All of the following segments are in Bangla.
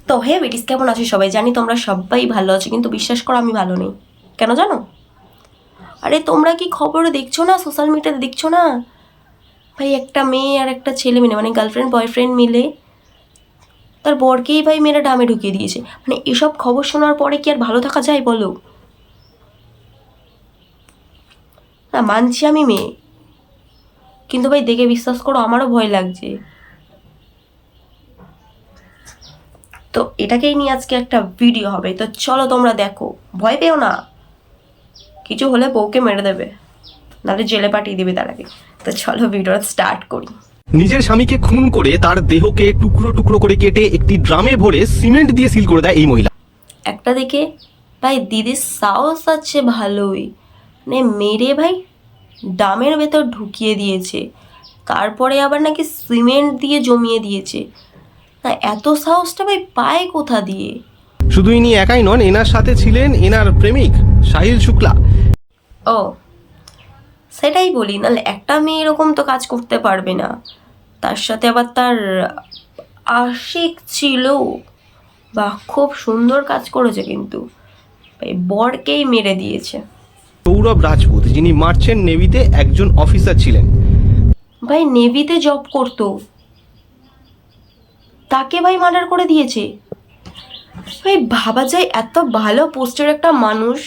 তো হে বেটিস, কেমন আছো সবাই? জানি তোমরা সবাই ভালো আছো, কিন্তু বিশ্বাস করো আমি ভালো নেই। কেন জানো? আরে তোমরা কি খবরে দেখছো না, সোশ্যাল মিডিয়াতে দেখছো না ভাই, একটা মেয়ে আর একটা ছেলে মিলে, মানে গার্লফ্রেন্ড বয়ফ্রেন্ড মিলে তার বরকেই ভাই মেয়েরা ডামে ঢুকিয়ে দিয়েছে। মানে এসব খবর শোনার পরে কি আর ভালো থাকা যায় বলো? না মানছি আমি মেয়ে, কিন্তু ভাই দেখে বিশ্বাস করো আমারও ভয় লাগছে। তো এটাকেই নিয়ে আজকে একটা ভিডিও হবে, তো চলো তোমরা দেখো। ভয় পেও না, কিছু হলে বউকে মেরে দেবে, নাহলে জেলে পাঠিয়ে দিবে তার আগে। তো চলো ভিডিওটা স্টার্ট করি। নিজের স্বামীকে খুন করে তার দেহকে টুকরো টুকরো করে কেটে একটি ড্রামে ভরে সিমেন্ট দিয়ে সিল করে দেয় এই মহিলা। একটা দিকে ভাই দিদির সাহস আছে ভালোই, মানে মেরে ভাই ডামের ভেতর ঢুকিয়ে দিয়েছে, তারপরে আবার নাকি সিমেন্ট দিয়ে জমিয়ে দিয়েছে। না এত সাহসটা ভাই পায় কোথা দিয়ে? শুধু ইনি একাই নন, এনার সাথে ছিলেন এনার প্রেমিক সাহিল শুক্লা। ও সেটাই বলি, নাহলে একটা মেয়ে এরকম তো কাজ করতে পারবে না। তার সাথে আবার তার আশিক ছিল, বা খুব সুন্দর কাজ করেছে, কিন্তু ভাই বরকেই মেরে দিয়েছে। সৌরভ রাজপুত, যিনি মার্চেন্ট নেভিতে একজন অফিসার ছিলেন। ভাই নেভিতে জব করতো, তাকে ভাই মার্ডার করে দিয়েছে। ভাই ভাবা যায় এত ভালো পোস্টের একটা মানুষ,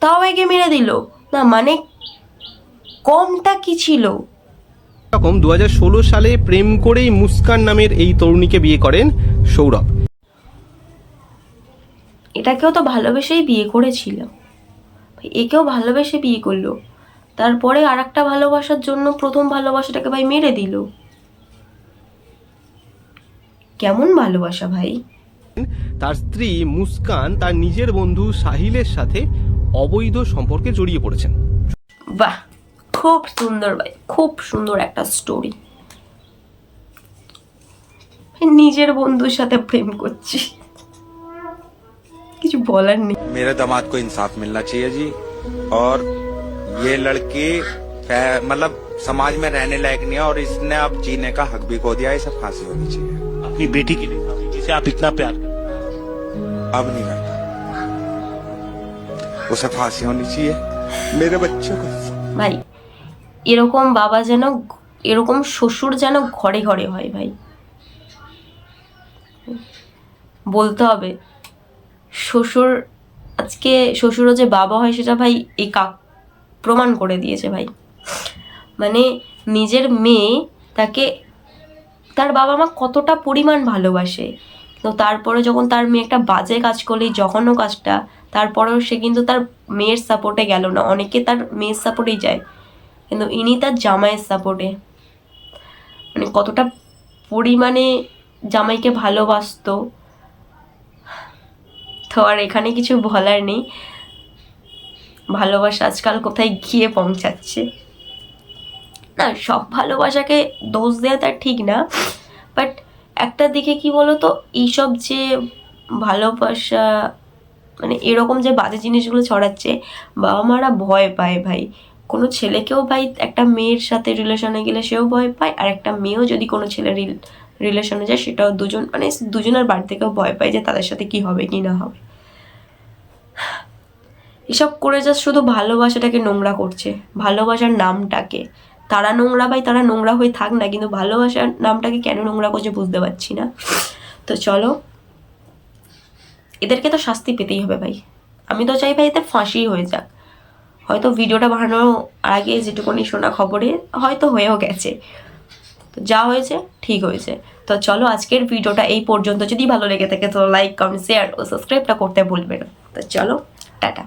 তাও একে মেরে দিল। না মানে কমটা কি ছিল? এরকম 2016 সালে প্রেম করেই মুস্কান নামের এই তরুণীকে বিয়ে করেন সৌরভ। এটাকেও তো ভালোবেসেই বিয়ে করেছিল, ভাই একেও ভালোবেসে বিয়ে করলো, তারপরে আর একটা ভালোবাসার জন্য প্রথম ভালোবাসাটাকে ভাই মেরে দিল। কেমন ভালোবাসা ভাই! তার স্ত্রী মুস্কান তার নিজের বন্ধু সাহিলের সাথে অবৈধ সম্পর্কে জড়িয়ে পড়েছেন। বাহ, খুব সুন্দর ভাই, খুব সুন্দর একটা স্টোরি। নিজের বন্ধুর সাথে প্রেম করছি, কিছু বলার নেই। मेरे दामाद को इंसाफ मिलना चाहिए जी। और ये लड़की मतलब समाज में रहने लायक नहीं है, और इसने अब जीने का हक भी खो दिया है। इसे फांसी होनी चाहिए। अपनी बेटी के लिए, जिसे आप इतना प्यार करते अब नहीं करता, उसे फांसी होनी चाहिए। मेरे बच्चों को ভাই এরকম বাবা যেন, এরকম শ্বশুর যেন ঘরে ঘরে হয় ভাই। বলতে হবে শ্বশুর, আজকে শ্বশুরও যে বাবা হয় সেটা ভাই এই প্রমাণ করে দিয়েছে ভাই। মানে নিজের মেয়ে, তাকে তার বাবা মা কতটা পরিমাণ ভালোবাসে, তো তারপরে যখন তার মেয়ে একটা বাজে কাজ করলে, জঘন্য কাজটা, তারপরেও সে কিন্তু তার মেয়ের সাপোর্টে গেল না। অনেকে তার মেয়ের সাপোর্টেই যায়, কিন্তু ইনি তার জামাইয়ের সাপোর্টে। মানে কতটা পরিমাণে জামাইকে ভালোবাসতো। তো আর এখানে কিছু বলার নেই, ভালোবাসা আজকাল কোথায় গিয়ে পৌঁছাচ্ছে। না সব ভালোবাসাকে দোষ দেওয়া তার ঠিক না, বাট একটা দিকে কি বলো তো, এইসব যে ভালোবাসা, মানে এরকম যে বাজে জিনিসগুলো ছড়াচ্ছে, বাবা মারা ভয় পায় ভাই। কোনো ছেলেকেও ভাই একটা মেয়ের সাথে রিলেশনে গেলে সেও ভয় পায়, আর একটা মেয়েও যদি কোনো ছেলে রিলেশনে যায় সেটাও দুজন, মানে দুজনের বাড়ি থেকেও ভয় পায় যে তাদের সাথে কি হবে কি না হবে। এসব করে যা শুধু ভালোবাসাটাকে নোংরা করছে, ভালোবাসার নামটাকে। তারা নোংরা ভাই, তারা নোংরা হয়ে থাক না, কিন্তু ভালোবাসার নামটাকে কেন নোংরা করছে বুঝতে পারছি না। তো চলো, এদেরকে তো শাস্তি পেতেই হবে ভাই। আমি তো চাই ভাই এদের ফাঁসি হয়ে যাক। হয়তো ভিডিওটা বানানোর আগে যেটুকুনি শোনা খবরে হয়তো হয়েও গেছে, তো যা হয়েছে ঠিক হয়েছে। তো চলো আজকের ভিডিওটা এই পর্যন্ত। যদি ভালো লেগে থাকে তো লাইক, কমেন্ট, শেয়ার ও সাবস্ক্রাইবটা করতে ভুলবে না। তো চলো, টাটা।